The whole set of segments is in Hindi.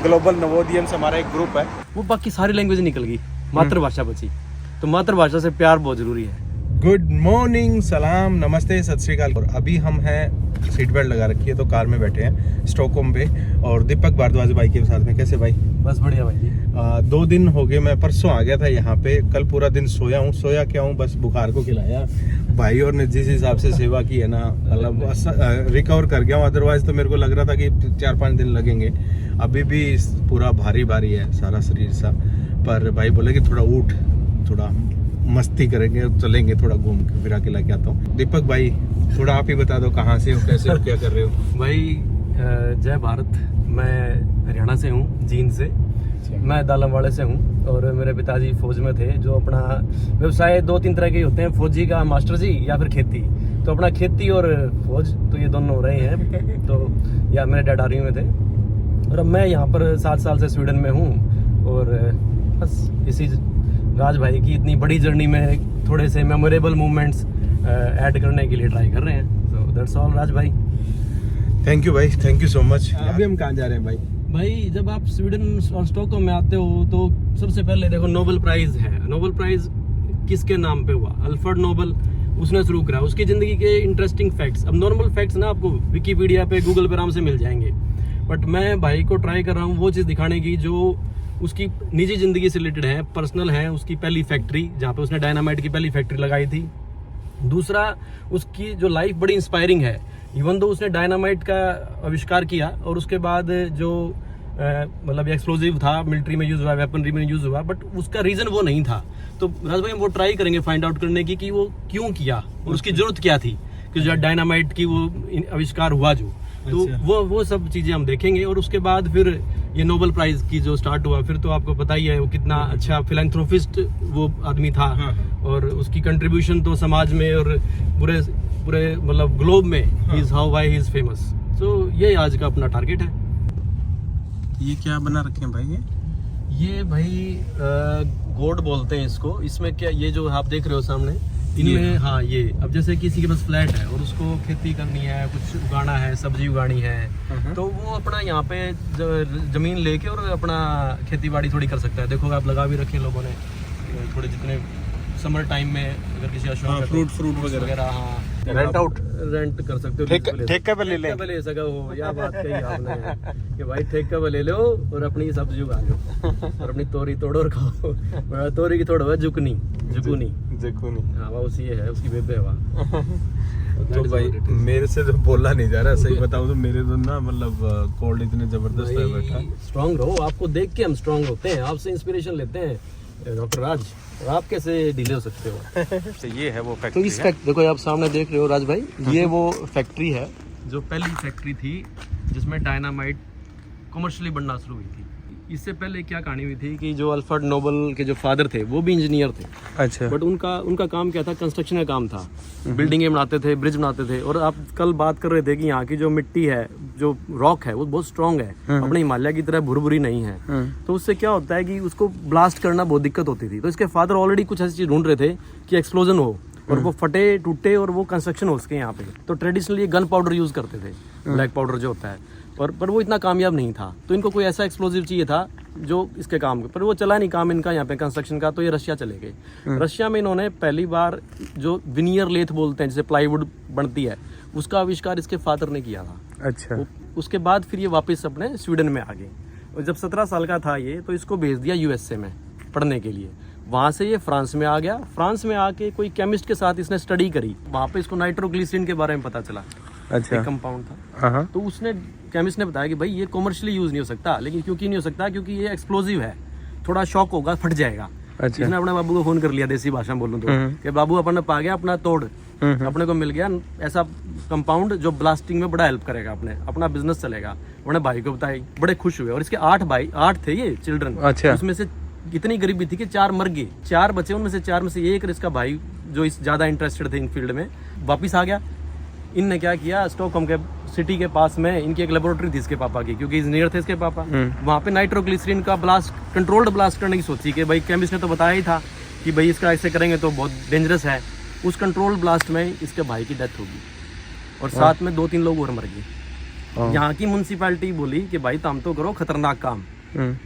ग्लोबल नवोदयम से हमारा एक ग्रुप है, वो बाकी सारी लैंग्वेज निकल गई, मातृभाषा बची। तो मातृभाषा से प्यार बहुत जरूरी है। गुड मॉर्निंग, सलाम, नमस्ते, सत श्री अकाल। और अभी हम हैं, सीट बेल्ट लगा रखी है तो कार में बैठे हैं स्टॉकहोम पे, और दीपक भारद्वाज भाई के साथ में। कैसे भाई? बस बढ़िया भाई जी। 2 दिन हो गए, मैं परसों आ गया था यहाँ पे, कल पूरा दिन सोया हूँ। सोया क्या हूँ, बस बुखार को खिलाया भाई, और ने जिस हिसाब से सेवा की है ना, मतलब रिकवर कर गया हूँ। अदरवाइज तो मेरे को लग रहा था कि 4-5 दिन लगेंगे। अभी भी पूरा भारी भारी है सारा शरीर सा, पर भाई बोले कि थोड़ा उठ, थोड़ा मस्ती करेंगे, चलेंगे, थोड़ा घूम फिरा के लेके आता हूँ। दीपक भाई थोड़ा आप ही बता दो, कहाँ से हो, कैसे हो, क्या कर रहे हो? भाई जय भारत। मैं हरियाणा से हूँ, जींद से। मैं दालमवाड़े से हूँ, और मेरे पिताजी फौज में थे। जो अपना व्यवसाय 2-3 तरह के होते हैं, फौजी का मास्टर जी या फिर खेती। तो अपना खेती और फौज, तो ये दोनों हो रहे हैं। तो या मेरे डैड आर्मी में थे, और अब मैं यहाँ पर 7 साल से स्वीडन में हूँ। और बस इसी राज भाई की इतनी बड़ी जर्नी में थोड़े से मेमोरेबल मोमेंट्स ऐड करने के लिए ट्राई कर रहे हैं। सो दैट्स ऑल राज भाई। थैंक यू भाई, थैंक यू सो मच। अभी हम कहाँ जा रहे हैं भाई? भाई जब आप स्वीडन और स्टॉकहोम में आते हो तो सबसे पहले देखो नोबेल प्राइज है। नोबेल प्राइज किसके नाम पे हुआ? अल्फ्रेड नोबेल, उसने शुरू करा। उसकी जिंदगी के इंटरेस्टिंग फैक्ट्स, अब नॉर्मल फैक्ट्स ना आपको विकिपीडिया पे, गूगल पे आराम से मिल जाएंगे, बट मैं भाई को ट्राई कर रहा हूँ वो चीज़ दिखाने की जो उसकी निजी जिंदगी से रिलेटेड है, पर्सनल है। उसकी पहली फैक्ट्री, जहाँ पे उसने डायनामाइट की पहली फैक्ट्री लगाई थी। दूसरा, उसकी जो लाइफ बड़ी इंस्पायरिंग है। इवन दो उसने डायनामाइट का आविष्कार किया, और उसके बाद जो मतलब एक्सप्लोजिव था, मिलिट्री में यूज हुआ, वेपनरी में यूज हुआ, बट उसका रीजन वो नहीं था। तो राज भाई हम वो ट्राई करेंगे फाइंड आउट करने की कि वो क्यों किया और उसकी जरूरत क्या थी कि जो डायनामाइट की वो आविष्कार हुआ जो। तो वो सब चीजें हम देखेंगे। और उसके बाद फिर ये नोबेल प्राइज की जो स्टार्ट हुआ, फिर तो आपको पता ही है वो कितना अच्छा फिलैंथ्रोपिस्ट वो आदमी था। और उसकी कंट्रीब्यूशन तो समाज में और पूरे मतलब ग्लोब में he is how why he is famous. So ये आज का अपना टारगेट है। ये क्या बना रखे हैं भाई? ये भाई गोड बोलते हैं इसको। इसमें क्या, ये जो आप देख रहे हो सामने, इनमें हाँ, ये अब जैसे किसी के पास फ्लैट है और उसको खेती करनी है, कुछ उगाना है, सब्जी उगानी है, तो वो अपना यहाँ पे जमीन लेके और अपना खेती बाड़ी थोड़ी कर सकता है। देखो आप लगा भी रखे लोगों ने थोड़े, जितने समर टाइम में अगर किसी का शौक है, फ्रूट वगैरह, हाँ, रेंट कर सकते हो, ठेका पे ले सका हो। यह बात कही आपने कि भाई ठेका पे ले लो और अपनी सब्जी उगा लो और अपनी तोरी तोड़ो और खाओ। तोरी की तोड़ो है जुकनी। हाँ वो उसी है, उसकी बेबे है वहाँ। तो भाई मेरे से तो बोला नहीं जा रहा, सही बताऊं तो मेरे तो ना मतलब कोल्ड इतने जबरदस्त है बैठा। स्ट्रांग रहो, आपको देख के हम स्ट्रांग होते हैं, आपसे इंस्पिरेशन लेते हैं डॉक्टर राज। और आप कैसे ढीले हो सकते हो? तो ये है वो फैक्ट्री। तो इस देखो आप सामने देख रहे हो राज भाई, ये वो फैक्ट्री है जो पहली फैक्ट्री थी जिसमें डायनामाइट कमर्शियली बनना शुरू हुई थी। इससे पहले क्या कहानी हुई थी कि जो अल्फ्रेड नोबेल के जो फादर थे वो भी इंजीनियर थे। अच्छा। बट उनका काम क्या था? कंस्ट्रक्शन का काम था। बिल्डिंगें बनाते थे, ब्रिज बनाते थे। और आप कल बात कर रहे थे कि यहाँ की जो मिट्टी है, जो रॉक है, वो बहुत स्ट्रांग है, अपने हिमालय की तरह भुरभुरी नहीं है। तो उससे क्या होता है कि उसको ब्लास्ट करना बहुत दिक्कत होती थी। तो इसके फादर ऑलरेडी कुछ ऐसी चीज ढूंढ रहे थे कि एक्सप्लोजन हो और वो फटे टूटे और वो कंस्ट्रक्शन हो सके यहाँ पे। तो ट्रेडिशनली गन पाउडर यूज करते थे, ब्लैक पाउडर जो होता है, पर वो इतना कामयाब नहीं था। तो इनको कोई ऐसा एक्सप्लोजिव चाहिए था जो इसके काम, पर वो चला नहीं काम इनका यहाँ पे कंस्ट्रक्शन का। तो ये रशिया चले गए। रशिया में इन्होंने पहली बार जो विनियर लेथ बोलते हैं, जिसे प्लाईवुड बनती है, उसका आविष्कार इसके फादर ने किया था। अच्छा। उसके बाद फिर ये वापस अपने स्वीडन में आ गए। और जब 17 साल का था ये, तो इसको भेज दिया यूएसए में पढ़ने के लिए। वहाँ से ये फ्रांस में आ गया। फ्रांस में आके कोई केमिस्ट के साथ इसने स्टडी करी। वहाँ पे इसको नाइट्रोग्लिसरीन के बारे में पता चला। अच्छा। एक कंपाउंड था। तो उसने, केमिस्ट ने बताया कि भाई ये कमर्शियली यूज नहीं हो सकता। लेकिन क्योंकि नहीं हो सकता? क्योंकि ये एक्सप्लोजिव है, थोड़ा शॉक होगा, फट जाएगा। अच्छा। इसने अपने बाबू को फोन कर लिया, देसी भाषा में बोलूं तो, कि बाबू अपन पा गया अपना तोड़, अपने को मिल गया ऐसा कंपाउंड जो ब्लास्टिंग में बड़ा हेल्प करेगा, अपना बिजनेस चलेगा। उन्होंने भाई को बताई, बड़े खुश हुए। और इसके 8 थे ये चिल्ड्रन। अच्छा। उसमें से इतनी गरीबी थी कि 4 मर गए, 4 बचे। उनमें से 4 में से एक, इसका भाई जो इस ज्यादा इंटरेस्टेड थे इन फील्ड में, वापिस आ गया। इनने क्या किया, स्टॉकहोम के सिटी के पास में इनकी एक लेबोरेटरी थी इसके पापा की, क्योंकि इंजीनियर थे इसके पापा। वहाँ पे नाइट्रोग्लिसरीन का ब्लास्ट, कंट्रोल्ड ब्लास्ट करने की सोची कि भाई केमिस्ट ने तो बताया ही था कि भाई इसका ऐसे करेंगे तो बहुत डेंजरस है। उस कंट्रोल्ड ब्लास्ट में इसके भाई की डेथ होगी और साथ में 2-3 लोग और मर गए। यहाँ की म्यूनसिपैलिटी बोली कि भाई तुम तो करो खतरनाक काम,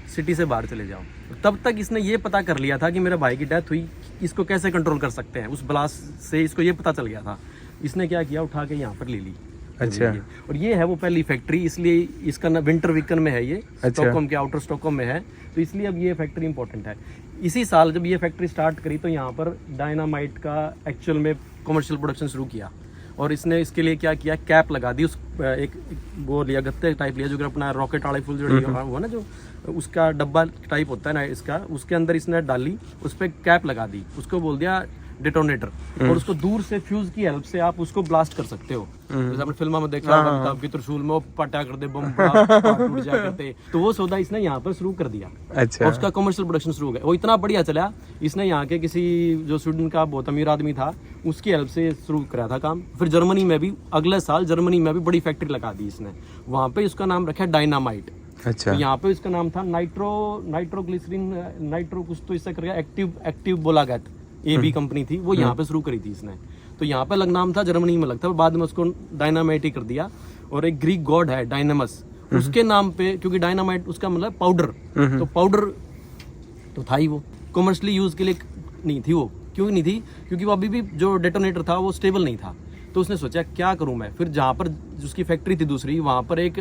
सिटी से बाहर चले जाओ। तब तक इसने ये पता कर लिया था कि मेरे भाई की डेथ हुई, इसको कैसे कंट्रोल कर सकते हैं। उस ब्लास्ट से इसको ये पता चल गया था। इसने क्या किया, उठा के यहाँ पर ले ली। अच्छा। और ये है वो पहली फैक्ट्री, इसलिए इसका ना विंटर वीकन में है ये, स्टॉकहोम के आउटर स्टॉकहोम में है, तो इसलिए अब ये फैक्ट्री इंपॉर्टेंट है। इसी साल जब ये फैक्ट्री स्टार्ट करी तो यहाँ पर डायनामाइट का एक्चुअल में कमर्शियल प्रोडक्शन शुरू किया। और इसने इसके लिए क्या किया, कैप लगा दी, उस एक वो लिया, गत्ते टाइप लिया, जो अपना रॉकेट वाले फुल जो हुआ ना, जो उसका डब्बा टाइप होता है ना इसका, उसके अंदर इसने डाली, उस पर कैप लगा दी, उसको बोल दिया डेटोनेटर, और उसको दूर से फ्यूज की हेल्प से आप उसको ब्लास्ट कर सकते हो। जैसे आपने फिल्म में देखा होगा, अमिताभ की त्रिशूल में वो पटा कर दे, बम टूट जाया करते, तो वो सौदा इसने यहाँ पर शुरू कर दिया। अच्छा। और उसका कमर्शियल प्रोडक्शन शुरू हो गया। वो इतना बढ़िया चला, इसने यहाँ के किसी जो स्वीडन का बहुत अमीर आदमी था उसकी हेल्प से शुरू करा था काम। फिर जर्मनी में भी अगले साल जर्मनी में भी बड़ी फैक्ट्री लगा दी इसने, वहाँ पे उसका नाम रखा डायनामाइट। अच्छा। तो यहाँ पे इसका नाम था नाइट्रोग्लिसरीन, नाइट्रो कुछ तो इससे करके एक्टिव बोलागैट, ये भी कंपनी थी, वो यहाँ पे शुरू करी थी इसने। तो यहाँ पे अलग नाम था, जर्मनी में लगता है, बाद में उसको डायनामाइट ही कर दिया। और एक ग्रीक गॉड है डायनामस, उसके नाम पे, क्योंकि डायनामाइट उसका मतलब पाउडर, तो पाउडर तो था ही, वो कमर्शियली यूज के लिए नहीं थी वो। क्यों नहीं थी, क्योंकि वो अभी भी जो डेटोनेटर था वो स्टेबल नहीं था। तो उसने सोचा क्या करूं मैं। फिर जहाँ पर उसकी फैक्ट्री थी दूसरी, वहाँ पर एक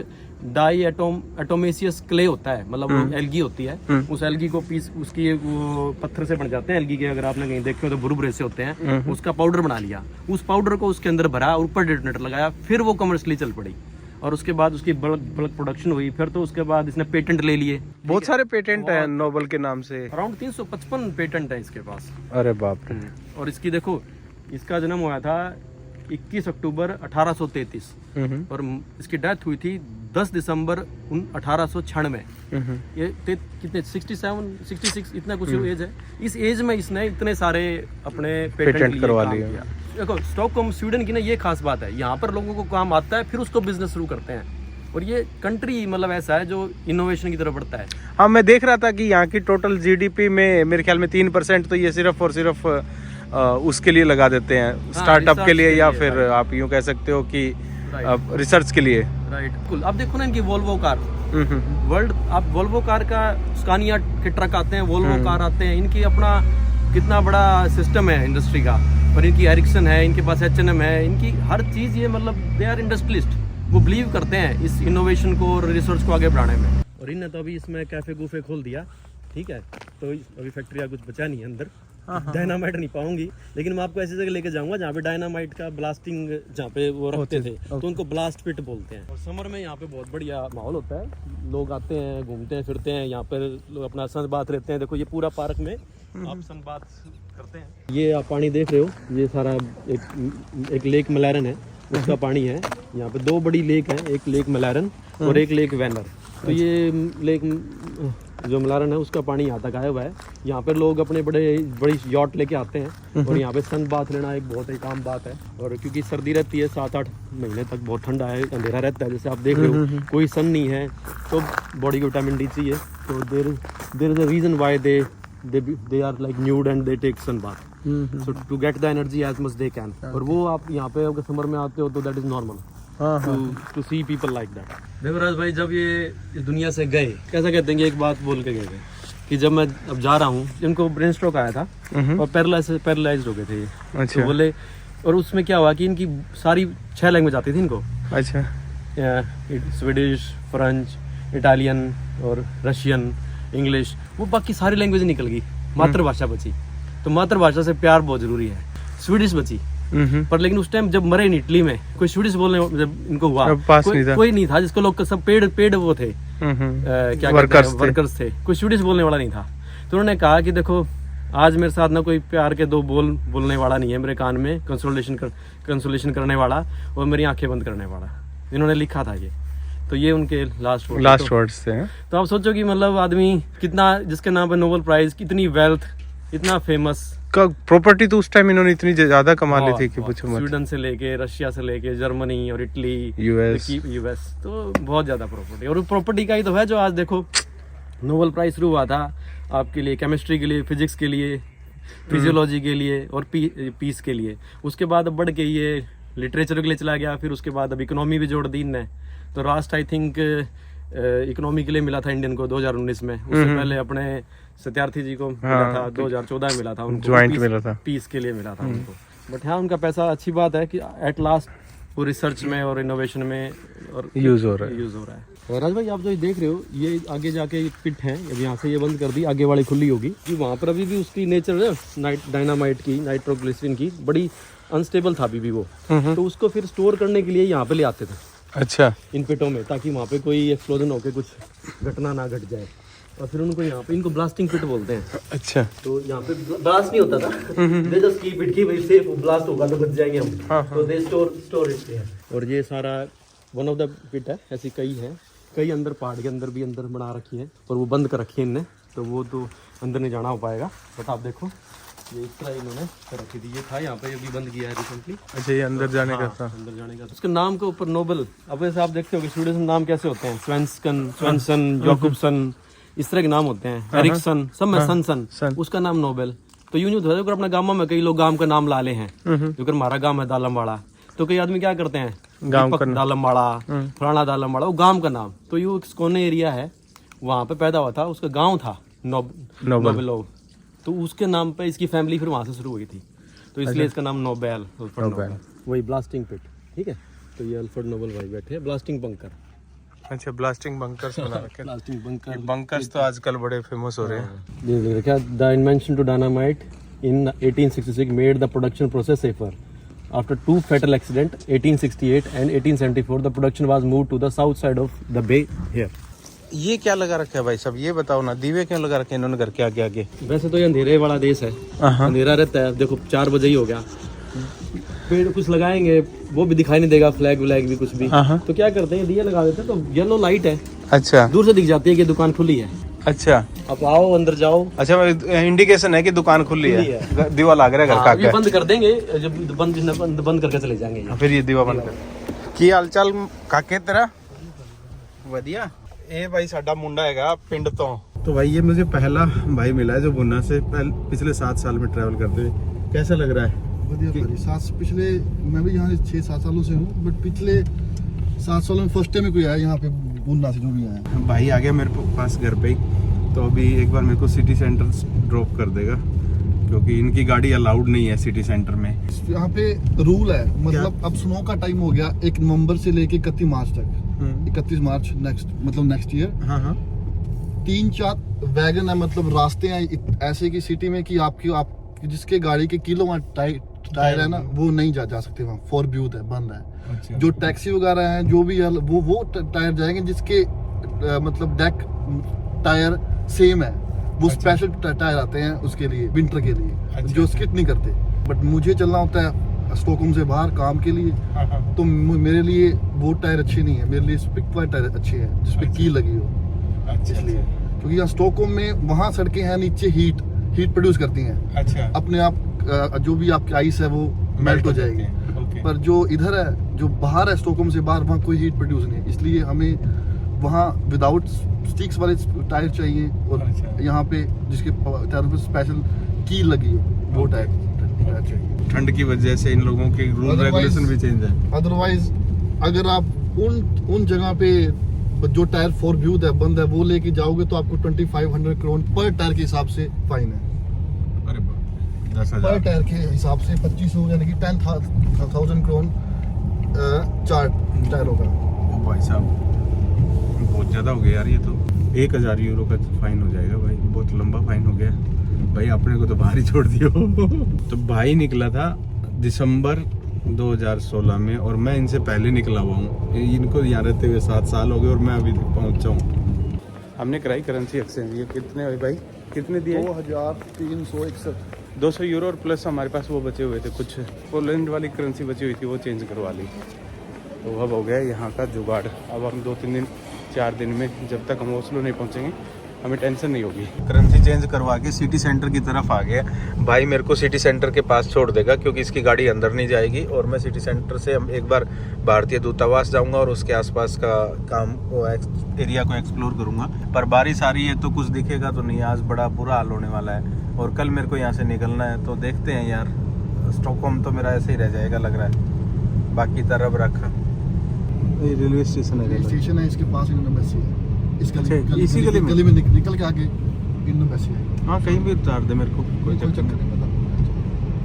एटोमेसियस क्ले होता है, मतलब एल्गी होती है, उस एल्गी को पीस, उसकी वो पत्थर से बन जाते हैं एल्गी के, अगर आपने कहीं देखे हो तो भुरभुरे से होते हैं, उसका पाउडर बना लिया, उस पाउडर को उसके अंदर भरा, ऊपर डेटोनेटर लगाया, फिर वो कमर्शियली चल पड़ी। और उसके बाद उसकी बल्क प्रोडक्शन हुई। फिर तो उसके बाद इसने पेटेंट ले लिए, बहुत सारे पेटेंट हैं नोबल के नाम से, अराउंड 355 पेटेंट है इसके पास। अरे बाप रे। और इसकी देखो, इसका जन्म हुआ था 21 अक्टूबर 1833 और इसकी डेथ हुई थी 10 दिसंबर 1896। ये कितने 67 इतना कुछ एज है। इस एज में इसने इतने सारे अपने पेटेंट करवा लिए। देखो स्टॉकहोम स्वीडन की ना ये खास बात है, यहाँ पर लोगों को काम आता है, फिर उसको बिजनेस शुरू करते हैं। और ये कंट्री मतलब ऐसा है जो इनोवेशन की तरफ बढ़ता है। हाँ, मैं देख रहा था कि यहाँ की टोटल जीडीपी में मेरे ख्याल में 3% तो ये सिर्फ और सिर्फ उसके लिए लगा देते हैं, स्टार्टअप के लिए, या फिर आप यूँ कह सकते हो कि रिसर्च के लिए। राइट, कुल। अब देखो ना इनकी वोल्वो कार, वर्ल्ड, आप वोल्वो कार का, स्कानिया के ट्रक आते हैं, वोल्वो कार आते हैं, इनकी अपना कितना बड़ा सिस्टम है इंडस्ट्री का। और इनकी एरिक्सन है, इनके पास H&M है, इनकी हर चीज़, ये मतलब दे आर इंडस्ट्रियलिस्ट, वो बिलीव करते हैं इस इनोवेशन को और रिसर्च को आगे बढ़ाने में। और इनने तो अभी इसमें कैफे गूफे खोल दिया, ठीक है, तो अभी फैक्ट्री का कुछ बचा नहीं है अंदर। डायनामाइट नहीं पाऊंगी, लेकिन मैं आपको ऐसी जगह लेके जाऊंगा जहाँ पे डायनामाइट का ब्लास्टिंग, जहाँ पे वो रखते थे, तो उनको ब्लास्ट पिट बोलते हैं। और समर में यहाँ पे बहुत बढ़िया माहौल होता है, लोग आते हैं, घूमते हैं, फिरते हैं, यहाँ पर लोग अपना सन बात रहते हैं। देखो ये पूरा पार्क में आप सन बात करते हैं। ये आप पानी देख रहे हो, ये सारा एक लेक मैलारन है, उसका पानी है। यहाँ पे 2 बड़ी लेक है, एक लेक मैलारन और एक लेक वेनर। तो ये लेक जो मैलारन है उसका पानी यहाँ तक आया हुआ है। यहाँ पे लोग अपने बड़ी यॉट लेके आते हैं और यहाँ पे सन बाथ लेना एक बहुत ही आम बात है। और क्योंकि सर्दी रहती है 7-8 महीने तक, बहुत ठंडा है, अंधेरा रहता है, जैसे आप देख रहे हो, कोई सन नहीं है, तो बॉडी को विटामिन डी चाहिए। तो there is a reason why they are like nude and they take sun bath, so to get the energy as much they can. और वो आप यहाँ पे अगर समर में आते हो तो that is normal to see people like that. Devraj भाई जब ये इस दुनिया से गए, कैसा कहते हैं कि एक बात बोल के गए थे कि जब मैं अब जा रहा हूँ, इनको ब्रेन स्ट्रोक आया था और पैरालाइज्ड हो गए थे ये। अच्छा। तो बोले, और उसमें क्या हुआ कि इनकी सारी 6 लैंग्वेज आती थी इनको। अच्छा। स्वीडिश, फ्रेंच, इटालियन और रशियन, इंग्लिश, वो बाकी सारी लैंग्वेज निकल गई, मातृभाषा बची। तो मातृभाषा से प्यार बहुत जरूरी है। स्वीडिश बची, पर लेकिन उस टाइम जब मरे इन इटली में, कोई स्वीडिश बोलने जब इनको हुआ, कोई नहीं था जिसको लोग सब पेड वो थे, क्या वर्कर्स थे, कोई स्वीडिश बोलने वाला नहीं था। तो उन्होंने कहा कि देखो आज मेरे साथ ना कोई प्यार के 2 बोलने वाला नहीं है मेरे कान में, कंसोलेशन करने वाला और मेरी आंखें बंद करने वाला। इन्होंने लिखा था ये, तो ये उनके लास्ट वर्ड्स थे। तो आप सोचो कि मतलब आदमी कितना, जिसके नाम पे नोबेल प्राइज, कितनी वेल्थ, इतना फेमस का प्रॉपर्टी, तो उस टाइम इन्होंने इतनी ज्यादा कमा ली थी कि पूछो मत। स्वीडन से लेके, रशिया से लेके, जर्मनी और इटली, यूएस, तो बहुत ज्यादा प्रॉपर्टी। और प्रॉपर्टी का ही तो है जो आज देखो नोबेल प्राइज शुरू हुआ था आपके लिए, केमिस्ट्री के लिए, फिजिक्स के लिए, फिजियोलॉजी के लिए और पीस के लिए। उसके बाद अब बढ़ के ये लिटरेचर के लिए चला गया, फिर उसके बाद अब इकोनॉमी भी जोड़ दी इनने। तो लास्ट आई थिंक इकोनॉमी के लिए मिला था इंडियन को 2019 में। उससे पहले अपने सत्यार्थी जी को मिला था 2014 में मिला था उनको, ज्वाइंट मिला था, पीस के लिए मिला था उनको। बट हाँ, उनका पैसा, अच्छी बात है कि एट लास्ट वो रिसर्च में और इनोवेशन में और यूज हो रहा है। राज भाई, आप जो ये देख रहे हो, ये आगे जाके पिट है, अब यहाँ से ये बंद कर दी, आगे वाली खुली होगी कि वहाँ पर अभी भी उसकी नेचर है डायनामाइट की, नाइट्रोग्लिसरीन की, बड़ी अनस्टेबल था अभी भी वो। तो उसको फिर स्टोर करने के लिए यहाँ पे ले आते थे, अच्छा, इन पिटों में, ताकि वहाँ पे कोई एक्सप्लोजन होके कुछ घटना ना घट जाए। और फिर उनको यहाँ पे, इनको ब्लास्टिंग पिट बोलते हैं। अच्छा, तो यहाँ पे ब्लास्ट नहीं होता था, दे जस्ट कीप इट की वजह से ब्लास्ट होगा तो बच जाएंगे हम। तो दे स्टोर इट है। और ये सारा वन ऑफ द पिट है, ऐसी कई है, कई अंदर पहाड़ के अंदर भी अंदर बना रखी है, और वो बंद कर रखी है इनने, तो वो तो अंदर नहीं जाना हो पाएगा। बट आप देखो, ये इस तरह इन्होंने कर रखी थी। ये था यहाँ पे, अभी बंद किया है रिसेंटली। अच्छा, ये अंदर जाने का था, अंदर जाने का। उसके नाम के ऊपर नोबल, अब वैसे आप देखते हो कि स्वीडिश में नाम कैसे होते हैं, स्वेंसन, जॉकुबसन, इस तरह के नाम होते हैं, एरिक्सन, सब में सन, उसका नाम नोबेल। तो यूं नहीं होता, अपने गाँव में कई लोग गांव का नाम ला ले हैं, क्योंकि हमारा गांव है दालमवाड़ा, तो कई आदमी क्या करते हैं, गांव का दालमवाड़ा, फलाना दालमवाड़ा, वो गांव का नाम। तो यूं एक कोने एरिया है, वहाँ पे पैदा हुआ था, उसका गाँव था नोबेलोव, तो उसके नाम पे इसकी फैमिली फिर वहाँ से शुरू हुई थी, तो इसलिए इसका नाम नोबेल, वही ब्लास्टिंग पिट। ठीक है, तो ये अल्फ्रेड नोबेल भाई बैठे हैं, ब्लास्टिंग बंकर। अच्छा, ब्लास्टिंग बंकर्स बना रखे। ब्लास्टिंग बंकर, बंकर्स तो आजकल बड़े फेमस हो रहे हैं। ये लिख रखा है, the invention to dynamite in 1866 made the production process safer. After two fatal accidents, 1868 and 1874, the production was moved to the south side of the bay here. ये क्या लगा रखा है भाई साहब, ये बताओ ना, दीवे क्यों लगा रखे हैं इन्होंने घर के आगे आगे? वैसे तो ये अंधेरे वाला देश है, अंधेरा रहता है। देखो 4 बजे ही हो गया, पेड़ कुछ लगाएंगे वो भी दिखाई नहीं देगा, फ्लैग व्लैग भी कुछ भी, तो क्या करते हैं, दिया लगा देते हैं, तो येलो लाइट है, अच्छा, दूर से दिख जाती है कि दुकान खुली है। अच्छा, अब आओ अंदर जाओ। अच्छा, इंडिकेशन है कि दुकान खुली है, दीवा लग रहा है घर का आगे। बंद कर देंगे जब बंद करके चले जाएंगे, फिर ये दीवा बंद कर। की हाल चाल काके तेरा? ਵਧੀਆ। ਇਹ भाई साडा मुंडा हैगा पिंड तो भाई ये मुझे पहला भाई मिला है जो बुन्ना से पिछले 7 साल में ट्रैवल करते हुए। कैसा लग रहा है? बढ़िया। पिछले मैं भी यहाँ 6-7 सालों से हूँ, बट पिछले 7 सालों में फर्स्ट टाइम में कोई आया यहाँ पे बुन्ना से जो भी आया। भाई आ गया मेरे पास घर पे ही, तो अभी एक बार मेरे को सिटी सेंटर ड्रॉप कर देगा, क्योंकि इनकी गाड़ी अलाउड नहीं है सिटी सेंटर में। यहाँ पे रूल है, मतलब अब स्नो का टाइम हो गया 1 नवंबर से लेके 31 मार्च तक। 31 मार्च नेक्स्ट ईयर। 3-4 वैगन है, मतलब रास्ते हैं ऐसे की सिटी में कि आपकी जिसके गाड़ी के किलोवाट टायर है ना, वो नहीं जा सकते वहाँ, फॉरब्यूड है, बंद है। अच्छा। जो टैक्सी वगैरह हैं जो भी है वो टायर जाएंगे जिसके मतलब डेक टायर सेम है, वो स्पेशल टायर आते हैं उसके लिए, विंटर के लिए, जो स्किट नहीं करते। बट मुझे चलना होता है स्टॉकहोम से बाहर काम के लिए, तो मेरे लिए वो टायर अच्छे नहीं है, मेरे लिए स्पिक वाले टायर अच्छे हैं जिसपे की लगी हो। इसलिए क्योंकि यहाँ स्टॉकहोम में वहाँ सड़कें हैं नीचे हीट प्रोड्यूस करती हैं। अच्छा। अपने आप जो भी आपकी आइस है वो मेल्ट हो जाएगी। पर जो इधर है, जो बाहर है स्टॉकहोम से बाहर, वहाँ कोई हीट प्रोड्यूस नहीं है, इसलिए हमें वहाँ विदाउट स्टिक्स वाले टायर चाहिए, और यहाँ पे जिसके टायर पे स्पेशल की लगी हो वो टायर चाहिए। ठंड की वजह से इन लोगों के रूल रेगुलेशन भी चेंज है। अदरवाइज अगर आप उन जगह पे जो टायर फॉरब्यूड है, बंद है, वो लेके जाओगे तो आपको 2500 करोड़ पर टायर के हिसाब से फाइन है। अरे 10,000 पर टायर के हिसाब से 2500 यानी कि 10,000 करोड़ 4 टायरों का। ओ भाई साहब, बहुत ज्यादा हो गया यार, ये तो 1000 यूरो का फाइन हो जाएगा भाई, बहुत लंबा फाइन हो गया भाई, अपने को तो बाहर ही छोड़ दियो। तो भाई निकला था दिसंबर 2016 में, और मैं इनसे पहले निकला हुआ हूँ, इनको यहाँ रहते हुए 7 साल हो गए और मैं अभी तक पहुँचा हूँ। हमने कराई करेंसी एक्सचेंज, ये कितने भाई, कितने दिए? 2361। 200 यूरो, और प्लस हमारे पास वो बचे हुए थे, कुछ पोलैंड वाली करेंसी बची हुई थी, वो चेंज करवा ली। तो अब हो गया यहाँ का जुगाड़। अब हम 2-4 दिन में, जब तक हम ओस्लो नहीं पहुँचेंगे, हमें टेंशन नहीं होगी। करेंसी चेंज करवा के सिटी सेंटर की तरफ आ गया। भाई मेरे को सिटी सेंटर के पास छोड़ देगा, क्योंकि इसकी गाड़ी अंदर नहीं जाएगी, और मैं सिटी सेंटर से एक बार भारतीय दूतावास जाऊंगा और उसके आसपास का काम एरिया को एक्सप्लोर करूंगा। पर बारिश आ रही है तो कुछ दिखेगा तो नहीं, आज बड़ा बुरा हाल होने वाला है, और कल मेरे को यहाँ से निकलना है, तो देखते हैं यार। स्टॉकहोम तो मेरा ऐसे ही रह जाएगा लग रहा है, बाकी तरफ रखा। ये रेलवे स्टेशन है। स्टेशन है, इसके पास इंडियन एम्बेसी है। इस गली इसी गली में निकल के आगे इंडियन एम्बेसी है। हाँ, कहीं भी उतार दे मेरे को, कोई चक्कर नहीं,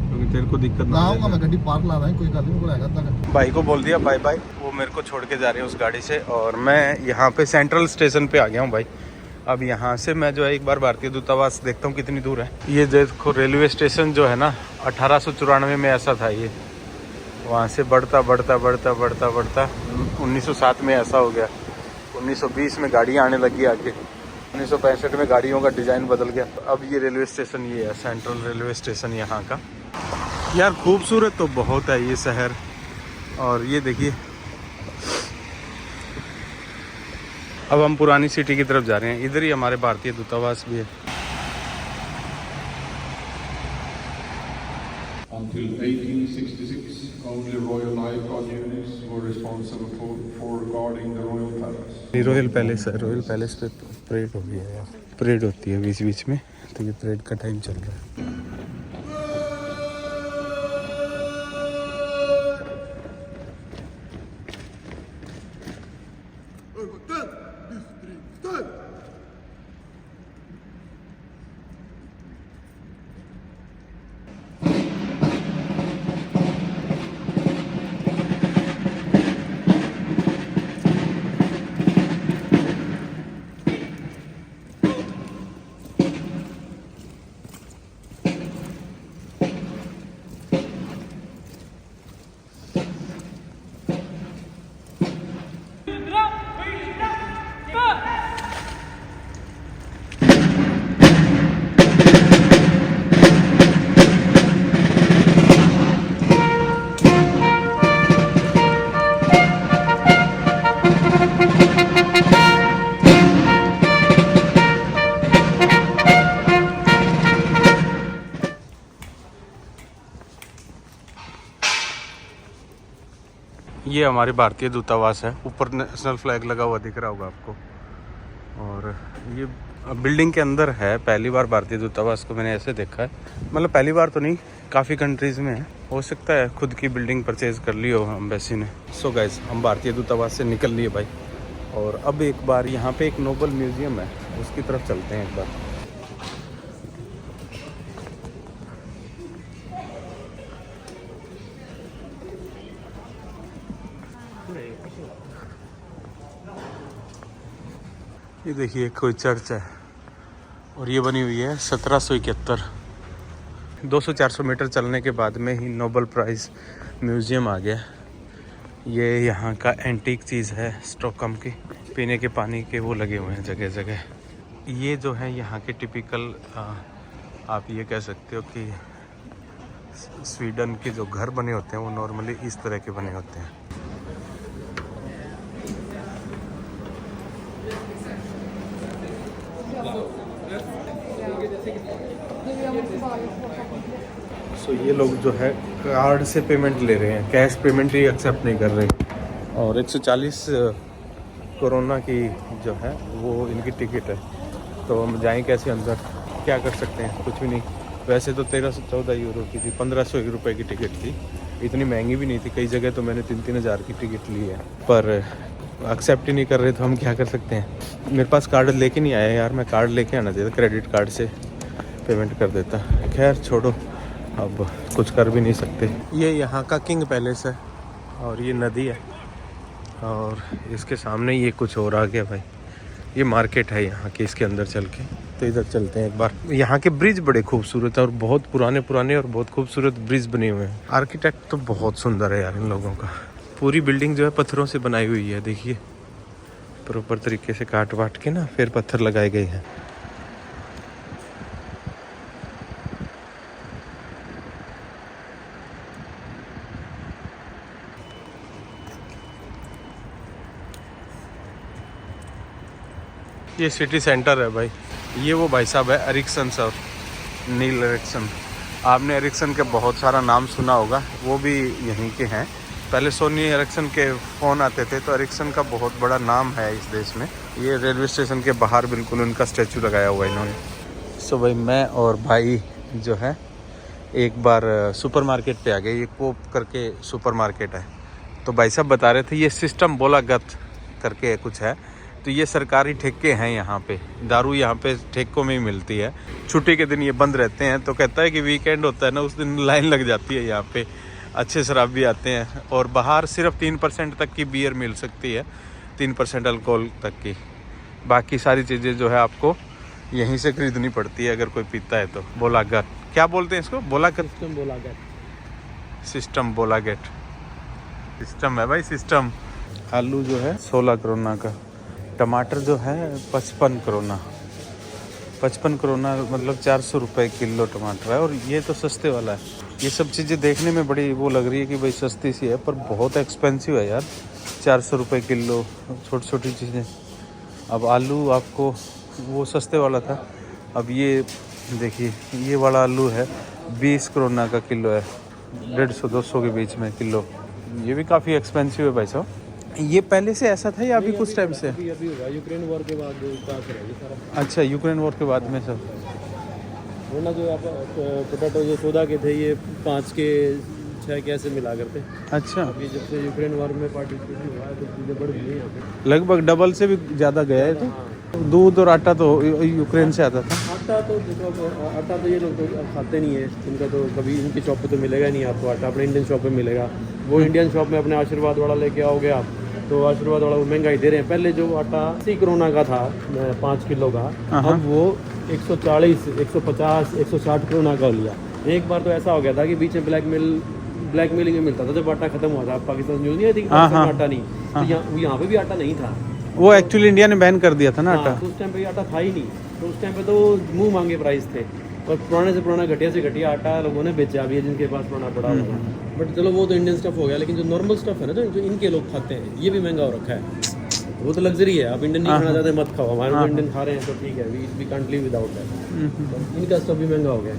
क्योंकि तेरे को दिक्कत ना आऊंगा मैं, गड्डी पार्क ला रहा है, कोई गल नहीं बोलेगा। भाई को बोल दिया बाय बाय, वो मेरे को छोड़ के जा रहे हैं उस गाड़ी से, और मैं यहाँ पे सेंट्रल स्टेशन पे आ गया हूँ भाई। अब यहाँ से मैं जो है एक बार भारतीय दूतावास देखता हूँ कितनी दूर है। ये देखो रेलवे स्टेशन जो है ना, 1894 में ऐसा था ये, वहाँ से बढ़ता बढ़ता बढ़ता बढ़ता बढ़ता 1907 में ऐसा हो गया, 1920 में गाड़ियाँ आने लगी आगे, 1965 में गाड़ियों का डिज़ाइन बदल गया। अब ये रेलवे स्टेशन ये है, सेंट्रल रेलवे स्टेशन यहाँ का। यार खूबसूरत तो बहुत है ये शहर। और ये देखिए, अब हम पुरानी सिटी की तरफ जा रहे हैं। इधर ही हमारे भारतीय दूतावास भी है। Until 1866, only Royal Icon units were responsible for guarding the Royal Palace. ये रॉयल पैलेस है, रॉयल पैलेस पे परेड हो गई है यार, परेड होती है बीच बीच में, तो ये परेड का टाइम चल रहा है। ये हमारे भारतीय दूतावास है, ऊपर नेशनल फ्लैग लगा हुआ दिख रहा होगा आपको। और ये बिल्डिंग के अंदर है। पहली बार भारतीय दूतावास को मैंने ऐसे देखा है, मतलब पहली बार तो नहीं, काफ़ी कंट्रीज़ में है। हो सकता है खुद की बिल्डिंग परचेज कर ली हो एम्बेसी ने। सो गाइस, हम भारतीय दूतावास से निकल लिए भाई, और अब एक बार यहाँ पे एक नोबल म्यूज़ियम है, उसकी तरफ चलते हैं एक बार। ये देखिए कोई चर्च है, और ये बनी हुई है 1771। 200-400 मीटर चलने के बाद में ही नोबल प्राइज़ म्यूज़ियम आ गया। ये यहाँ का एंटीक चीज़ है, स्टॉकहम की, पीने के पानी के वो लगे हुए हैं जगह जगह। ये जो है यहाँ के टिपिकल, आप ये कह सकते हो कि स्वीडन के जो घर बने होते हैं वो नॉर्मली इस तरह के बने होते हैं। सो ये लोग जो है कार्ड से पेमेंट ले रहे हैं, कैश पेमेंट ही एक्सेप्ट नहीं कर रहे। और 140 कोरोना की जो है वो इनकी टिकट है, तो हम जाएं कैसे अंदर, क्या कर सकते हैं, कुछ भी नहीं। वैसे तो 1314 यूरो की थी, 1500 रुपये की टिकट थी, इतनी महंगी भी नहीं थी। कई जगह तो मैंने 3-3 हज़ार की टिकट ली है, पर एक्सेप्ट ही नहीं कर रहे, तो हम क्या कर सकते हैं। मेरे पास कार्ड लेके नहीं आया यार, मैं कार्ड लेके आना चाहिए, क्रेडिट कार्ड से पेमेंट कर देता। खैर छोड़ो, अब कुछ कर भी नहीं सकते। ये यहाँ का किंग पैलेस है, और ये नदी है, और इसके सामने ये कुछ और आ गया भाई। ये मार्केट है यहाँ की, इसके अंदर चल के, तो इधर चलते हैं एक बार। यहाँ के ब्रिज बड़े खूबसूरत है, और बहुत पुराने पुराने और बहुत खूबसूरत ब्रिज बने हुए हैं। आर्किटेक्ट तो बहुत सुंदर है यार इन लोगों का। पूरी बिल्डिंग जो है पत्थरों से बनाई हुई है, देखिए प्रॉपर तरीके से काट वाट के ना फिर पत्थर लगाए गए हैं। ये सिटी सेंटर है भाई। ये वो भाई साहब है एरिक्सन सर, नील एरिक्सन। आपने एरिक्सन के बहुत सारा नाम सुना होगा, वो भी यहीं के हैं। पहले सोनी एरिक्सन के फ़ोन आते थे, तो एरिक्सन का बहुत बड़ा नाम है इस देश में। ये रेलवे स्टेशन के बाहर बिल्कुल उनका स्टैचू लगाया हुआ है इन्होंने। सो भाई मैं और भाई जो है एक बार सुपरमार्केट पे आ गए। ये कोप करके सुपरमार्केट है, तो भाई साहब बता रहे थे ये सिस्टम बोलागत करके कुछ है, तो ये सरकारी ठेके हैं यहाँ पे। दारू यहाँ पे ठेकों में ही मिलती है। छुट्टी के दिन ये बंद रहते हैं, तो कहता है कि वीकेंड होता है ना, उस दिन लाइन लग जाती है यहाँ पे। अच्छे शराब भी आते हैं और बाहर सिर्फ 3% तक की बियर मिल सकती है, 3% अल्कोहल तक की। बाकी सारी चीज़ें जो है आपको यहीं से खरीदनी पड़ती है अगर कोई पीता है तो। बोलागत क्या बोलते हैं इसको? बोलागत सिस्टम बोलागेट सिस्टम है भाई, सिस्टम। आलू जो है 16 करोना का, टमाटर जो है 55 करोना। 55 करोना मतलब 400 रुपये किलो टमाटर है। और ये तो सस्ते वाला है। ये सब चीज़ें देखने में बड़ी वो लग रही है कि भाई सस्ती सी है, पर बहुत एक्सपेंसिव है यार। 400 रुपये किलो छोटी छोटी चीज़ें। अब आलू आपको वो सस्ते वाला था, अब ये देखिए ये वाला आलू है 20 करोना का किलो है, 150-200 के बीच में किलो। ये भी काफ़ी एक्सपेंसिव है भाई साहब। ये पहले से ऐसा था या अभी कुछ टाइम से? अभी हुआ, यूक्रेन वॉर के बाद सारा। अच्छा, यूक्रेन वॉर के बाद में सब। वरना जो आप पोटैटो जो 14 के थे, ये 5 के 6 के ऐसे मिला करते। अच्छा, अभी जब से यूक्रेन वॉर में पार्टिसिपेशन हुआ है तो चीज़ें बढ़ गई हैं यहाँ पे। लगभग डबल से भी ज़्यादा गया है। तो दूध और आटा तो यूक्रेन से आता था। आटा तो देखो, आटा तो ये लोग तो खाते नहीं है, इनका तो कभी इनकी शॉप पे तो मिलेगा नहीं आपको आटा। अपने इंडियन शॉप पे मिलेगा। वो इंडियन शॉप में अपने आशीर्वाद वाला लेके आओगे आप, तो आशीर्वाद वाला वो महंगाई दे रहे हैं। पहले जो आटा 80 करोना का था 5 किलो का, अब वो 140, 150, 160 करोना का हो लिया। एक बार तो ऐसा हो गया था कि बीच में ब्लैकमेलिंग में मिलता था जब आटा खत्म हुआ था। पाकिस्तान न्यूज़ नहीं आई थी कि आटा नहीं, तो यहाँ पे भी आटा नहीं था। वो एक्चुअली इंडिया ने बैन कर दिया था ना आटा। तो उस टाइम पे आटा था ही नहीं, तो उस टाइम पे तो मुंह मांगे प्राइस थे। और पुराने से पुराना घटिया से घटिया आटा लोगों ने बेचा अभी, जिनके पास पुराना पड़ा हुआ। बट चलो वो तो इंडियन स्टफ हो गया, लेकिन जो नॉर्मल स्टफ है ना, जो इनके लोग खाते हैं, ये भी महंगा हो रखा है। वो तो लग्जरी है। आप इंडियन नहीं खाना चाहते मत खाओ, हमारे को इंडियन खा रहे हैं तो ठीक है, we can't live without that. इनका स्टफ भी महंगा हो गया।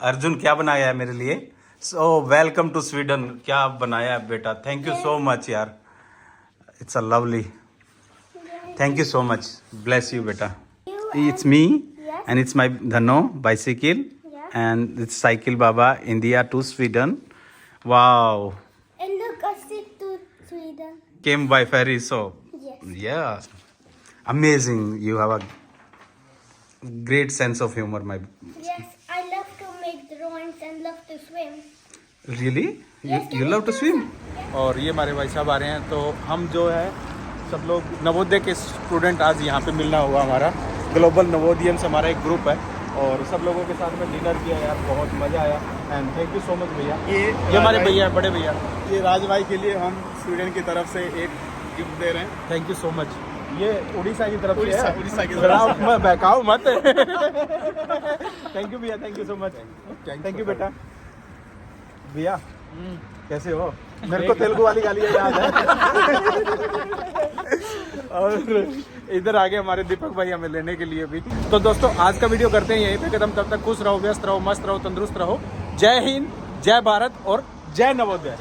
अर्जुन क्या बनाया है मेरे लिए? So welcome to Sweden. क्या बनाया है बेटा? थैंक यू सो मच यार, it's a lovely. Thank you so much, bless you बेटा। It's me and it's my धनो bicycle and it's cycle Baba India to Sweden. Wow, And look, I see to Sweden. came by ferry, so Yes. yeah, amazing. You have a great sense of humor, my. Yes, I love to make drawings and love to swim. Really? You love to swim? और ये हमारे भाई साहब आ रहे हैं, तो हम जो है सब लोग नवोदय के स्टूडेंट आज यहाँ पे मिलना हुआ। हमारा ग्लोबल नवोदयन से हमारा एक ग्रुप है और सब लोगों के साथ में डिनर किया यार, बहुत मज़ा आया। And thank you so much भैया। ये हमारे भैया हैं, बड़े भैया। ये राज भाई के लिए हम स्वीडन की तरफ से एक गिफ्ट दे रहे हैं। Thank you so much. ये उड़ीसा की तरफ से उड़ीसा है। की तरफ से। मैं बहकाओ मत। थैंक यू भैया, thank you so much. Thank you बेटा। भैया कैसे हो? मेरे को तेलुगु वाली गाली याद है। और इधर आगे हमारे दीपक भाई हमें लेने के लिए भी। तो दोस्तों आज का वीडियो करते हैं यहीं पे खत्म। तब तक खुश रहो, व्यस्त रहो, मस्त रहो, तंदुरुस्त रहो। जय हिंद, जय भारत और जय नवोदय।